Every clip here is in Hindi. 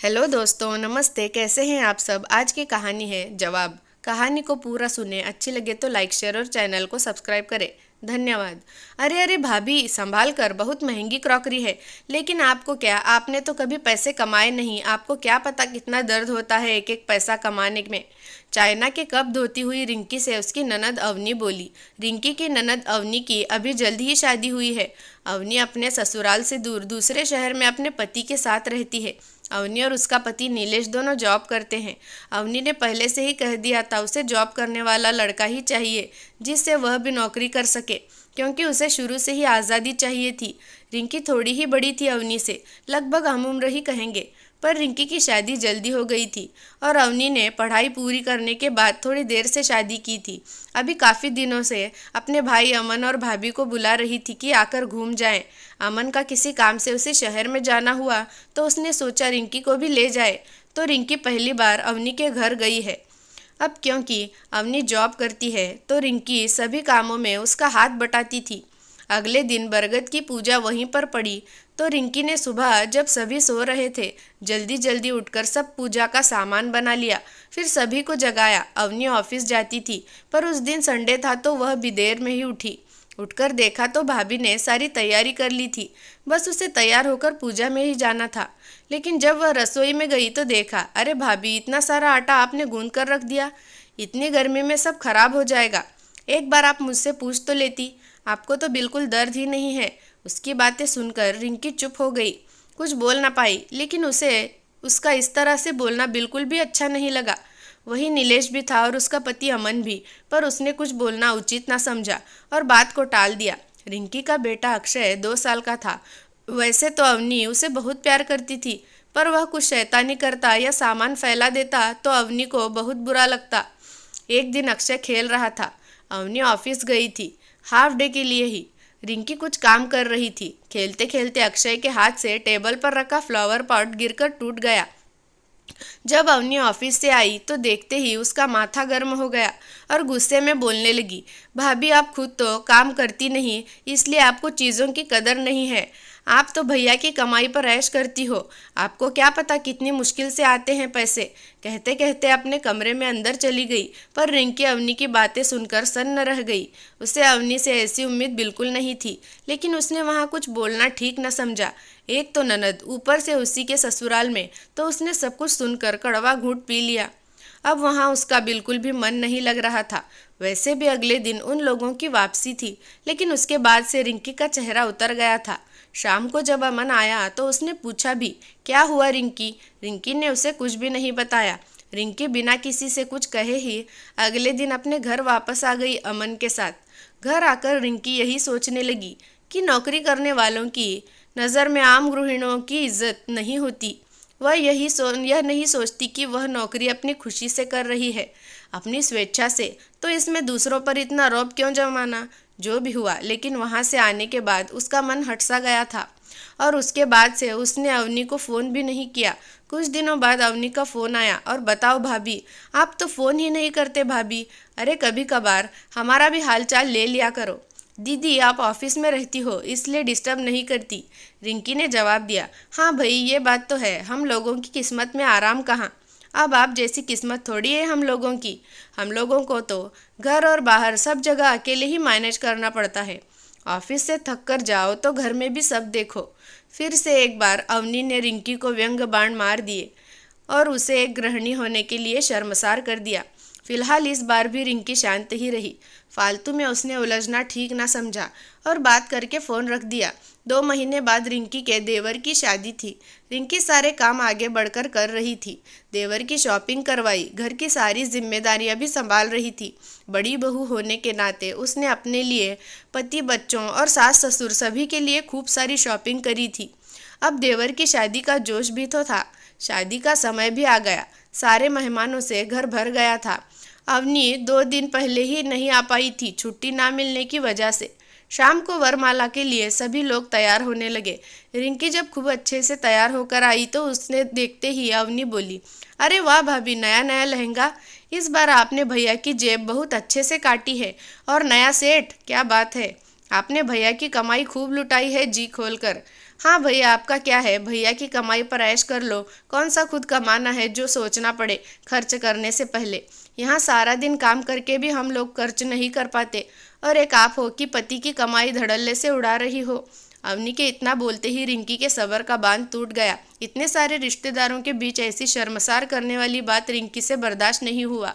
हेलो दोस्तों, नमस्ते। कैसे हैं आप सब। आज की कहानी है जवाब। कहानी को पूरा सुने, अच्छी लगे तो लाइक शेयर और चैनल को सब्सक्राइब करें। धन्यवाद। अरे अरे भाभी, संभाल कर, बहुत महंगी क्रॉकरी है। लेकिन आपको क्या, आपने तो कभी पैसे कमाए नहीं, आपको क्या पता कितना दर्द होता है एक एक पैसा कमाने में। चाइना के कप धोती हुई रिंकी से उसकी ननद अवनी बोली। रिंकी की ननद अवनी की अभी जल्द ही शादी हुई है। अवनी अपने ससुराल से दूर दूसरे शहर में अपने पति के साथ रहती है। अवनी और उसका पति नीलेश दोनों जॉब करते हैं। अवनी ने पहले से ही कह दिया था उसे जॉब करने वाला लड़का ही चाहिए जिससे वह भी नौकरी कर सके, क्योंकि उसे शुरू से ही आज़ादी चाहिए थी। रिंकी थोड़ी ही बड़ी थी अवनी से, लगभग हम उम्र ही कहेंगे। पर रिंकी की शादी जल्दी हो गई थी और अवनी ने पढ़ाई पूरी करने के बाद थोड़ी देर से शादी की थी। अभी काफ़ी दिनों से अपने भाई अमन और भाभी को बुला रही थी कि आकर घूम जाएं। अमन का किसी काम से उसे शहर में जाना हुआ तो उसने सोचा रिंकी को भी ले जाए। तो रिंकी पहली बार अवनी के घर गई है। अब क्योंकि अवनी जॉब करती है तो रिंकी सभी कामों में उसका हाथ बटाती थी। अगले दिन बरगद की पूजा वहीं पर पड़ी तो रिंकी ने सुबह जब सभी सो रहे थे जल्दी जल्दी उठकर सब पूजा का सामान बना लिया, फिर सभी को जगाया। अवनी ऑफिस जाती थी पर उस दिन संडे था तो वह भी देर में ही उठी। उठकर देखा तो भाभी ने सारी तैयारी कर ली थी, बस उसे तैयार होकर पूजा में ही जाना था। लेकिन जब वह रसोई में गई तो देखा, अरे भाभी, इतना सारा आटा आपने गूंद कर रख दिया, इतनी गर्मी में सब खराब हो जाएगा। एक बार आप मुझसे पूछ तो लेती, आपको तो बिल्कुल दर्द ही नहीं है। उसकी बातें सुनकर रिंकी चुप हो गई, कुछ बोल ना पाई। लेकिन उसे उसका इस तरह से बोलना बिल्कुल भी अच्छा नहीं लगा। वही नीलेश भी था और उसका पति अमन भी, पर उसने कुछ बोलना उचित ना समझा और बात को टाल दिया। रिंकी का बेटा अक्षय 2 साल का था। वैसे तो अवनी उसे बहुत प्यार करती थी, पर वह कुछ शैतानी करता या सामान फैला देता तो अवनी को बहुत बुरा लगता। एक दिन अक्षय खेल रहा था, अवनी ऑफिस गई थी, हाफ डे के लिए ही। रिंकी कुछ काम कर रही थी। खेलते खेलते अक्षय के हाथ से टेबल पर रखा फ्लावर पॉट गिरकर टूट गया। जब अवनी ऑफिस से आई तो देखते ही उसका माथा गर्म हो गया और गुस्से में बोलने लगी, भाभी, आप खुद तो काम करती नहीं, इसलिए आपको चीज़ों की कदर नहीं है। आप तो भैया की कमाई पर ऐश करती हो, आपको क्या पता कितनी मुश्किल से आते हैं पैसे। कहते कहते अपने कमरे में अंदर चली गई। पर रिंकी अवनी की बातें सुनकर सन्न रह गई। उसे अवनी से ऐसी उम्मीद बिल्कुल नहीं थी, लेकिन उसने वहाँ कुछ बोलना ठीक न समझा। एक तो ननद, ऊपर से उसी के ससुराल में, तो उसने सब कुछ सुनकर कड़वा घूंट पी लिया। अब वहाँ उसका बिल्कुल भी मन नहीं लग रहा था। वैसे भी अगले दिन उन लोगों की वापसी थी, लेकिन उसके बाद से रिंकी का चेहरा उतर गया था। शाम को जब अमन आया तो उसने पूछा भी, क्या हुआ रिंकी। रिंकी ने उसे कुछ भी नहीं बताया। रिंकी बिना किसी से कुछ कहे ही अगले दिन अपने घर वापस आ गई अमन के साथ। घर आकर रिंकी यही सोचने लगी कि नौकरी करने वालों की नज़र में आम गृहिणियों की इज्जत नहीं होती। वह यह नहीं सोचती कि वह नौकरी अपनी खुशी से कर रही है, अपनी स्वेच्छा से, तो इसमें दूसरों पर इतना रौब क्यों जमाना। जो भी हुआ, लेकिन वहाँ से आने के बाद उसका मन हट सा गया था और उसके बाद से उसने अवनी को फ़ोन भी नहीं किया। कुछ दिनों बाद अवनी का फ़ोन आया, और बताओ भाभी, आप तो फ़ोन ही नहीं करते भाभी। अरे कभी कभार हमारा भी हालचाल ले लिया करो। दीदी, आप ऑफिस में रहती हो इसलिए डिस्टर्ब नहीं करती, रिंकी ने जवाब दिया। हाँ भाई, ये बात तो है, हम लोगों की किस्मत में आराम कहाँ। अब आप जैसी किस्मत थोड़ी है हम लोगों की। हम लोगों को तो घर और बाहर सब जगह अकेले ही मैनेज करना पड़ता है। ऑफिस से थक कर जाओ तो घर में भी सब देखो। फिर से एक बार अवनी ने रिंकी को व्यंग्य बाण मार दिए और उसे एक गृहिणी होने के लिए शर्मसार कर दिया। फिलहाल इस बार भी रिंकी शांत ही रही। फालतू में उसने उलझना ठीक ना समझा और बात करके फ़ोन रख दिया। 2 महीने बाद रिंकी के देवर की शादी थी। रिंकी सारे काम आगे बढ़कर कर रही थी। देवर की शॉपिंग करवाई, घर की सारी जिम्मेदारियां भी संभाल रही थी। बड़ी बहू होने के नाते उसने अपने लिए, पति, बच्चों और सास ससुर सभी के लिए खूब सारी शॉपिंग करी थी। अब देवर की शादी का जोश भी तो था। शादी का समय भी आ गया। सारे मेहमानों से घर भर गया था। अवनी 2 दिन पहले ही नहीं आ पाई थी, छुट्टी ना मिलने की वजह से। शाम को वरमाला के लिए सभी लोग तैयार होने लगे। रिंकी जब खूब अच्छे से तैयार होकर आई तो उसने देखते ही अवनी बोली, अरे वाह भाभी, नया नया लहंगा। इस बार आपने भैया की जेब बहुत अच्छे से काटी है, और नया सेट, क्या बात है। आपने भैया की कमाई खूब लुटाई है जी खोल कर। हाँ भैया, आपका क्या है, भैया की कमाई पर ऐश कर लो। कौन सा खुद कमाना है जो सोचना पड़े खर्च करने से पहले। यहाँ सारा दिन काम करके भी हम लोग खर्च नहीं कर पाते, और एक आप हो कि पति की कमाई धड़ल्ले से उड़ा रही हो। अवनी के इतना बोलते ही रिंकी के सबर का बांध टूट गया। इतने सारे रिश्तेदारों के बीच ऐसी शर्मसार करने वाली बात रिंकी से बर्दाश्त नहीं हुआ।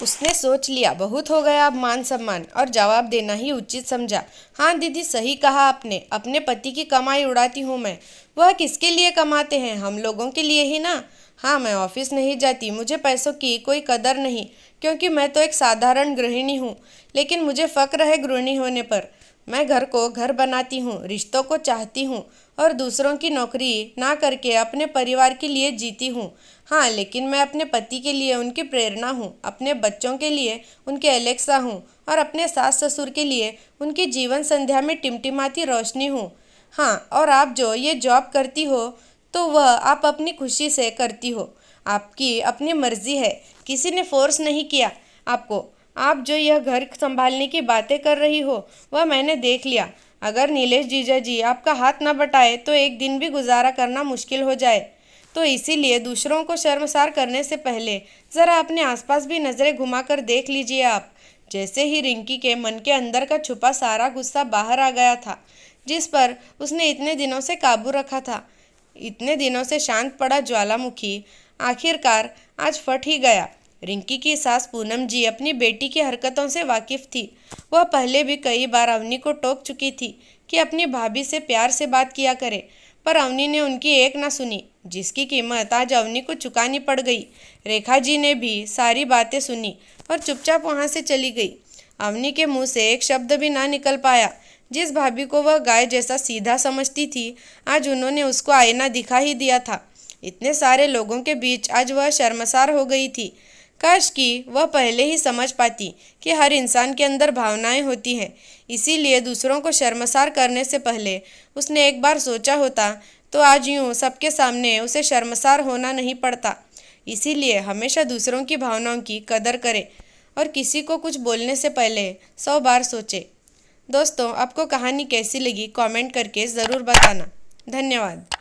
उसने सोच लिया, बहुत हो गया अब मान सम्मान, और जवाब देना ही उचित समझा। हाँ दीदी, सही कहा आपने, अपने पति की कमाई उड़ाती हूँ मैं। वह किसके लिए कमाते हैं, हम लोगों के लिए ही ना। हाँ, मैं ऑफिस नहीं जाती, मुझे पैसों की कोई कदर नहीं, क्योंकि मैं तो एक साधारण गृहिणी हूँ। लेकिन मुझे फक्र है गृहिणी होने पर। मैं घर को घर बनाती हूँ, रिश्तों को चाहती हूँ, और दूसरों की नौकरी ना करके अपने परिवार के लिए जीती हूँ। हाँ, लेकिन मैं अपने पति के लिए उनकी प्रेरणा हूँ, अपने बच्चों के लिए उनके एलेक्सा हूँ, और अपने सास ससुर के लिए उनकी जीवन संध्या में टिमटिमाती रोशनी हूँ। हाँ, और आप जो ये जॉब करती हो तो वह आप अपनी खुशी से करती हो, आपकी अपनी मर्जी है, किसी ने फोर्स नहीं किया आपको। आप जो यह घर संभालने की बातें कर रही हो वह मैंने देख लिया। अगर नीलेश जीजा जी आपका हाथ न बटाए तो एक दिन भी गुजारा करना मुश्किल हो जाए। तो इसीलिए दूसरों को शर्मसार करने से पहले ज़रा अपने आसपास भी नज़रें घुमाकर देख लीजिए आप। जैसे ही रिंकी के मन के अंदर का छुपा सारा गुस्सा बाहर आ गया था, जिस पर उसने इतने दिनों से काबू रखा था, इतने दिनों से शांत पड़ा ज्वालामुखी आखिरकार आज फट ही गया। रिंकी की सास पूनम जी अपनी बेटी की हरकतों से वाकिफ थी। वह पहले भी कई बार अवनी को टोक चुकी थी कि अपनी भाभी से प्यार से बात किया करे, पर अवनी ने उनकी एक ना सुनी, जिसकी कीमत आज अवनी को चुकानी पड़ गई। रेखा जी ने भी सारी बातें सुनी और चुपचाप वहाँ से चली गई। अवनी के मुंह से एक शब्द भी ना निकल पाया। जिस भाभी को वह गाय जैसा सीधा समझती थी, आज उन्होंने उसको आईना दिखा ही दिया था। इतने सारे लोगों के बीच आज वह शर्मसार हो गई थी। काश कि वह पहले ही समझ पाती कि हर इंसान के अंदर भावनाएं होती हैं। इसीलिए दूसरों को शर्मसार करने से पहले उसने एक बार सोचा होता तो आज यूँ सबके सामने उसे शर्मसार होना नहीं पड़ता। इसीलिए हमेशा दूसरों की भावनाओं की कदर करे और किसी को कुछ बोलने से पहले 100 बार सोचे। दोस्तों, आपको कहानी कैसी लगी कमेंट करके ज़रूर बताना। धन्यवाद।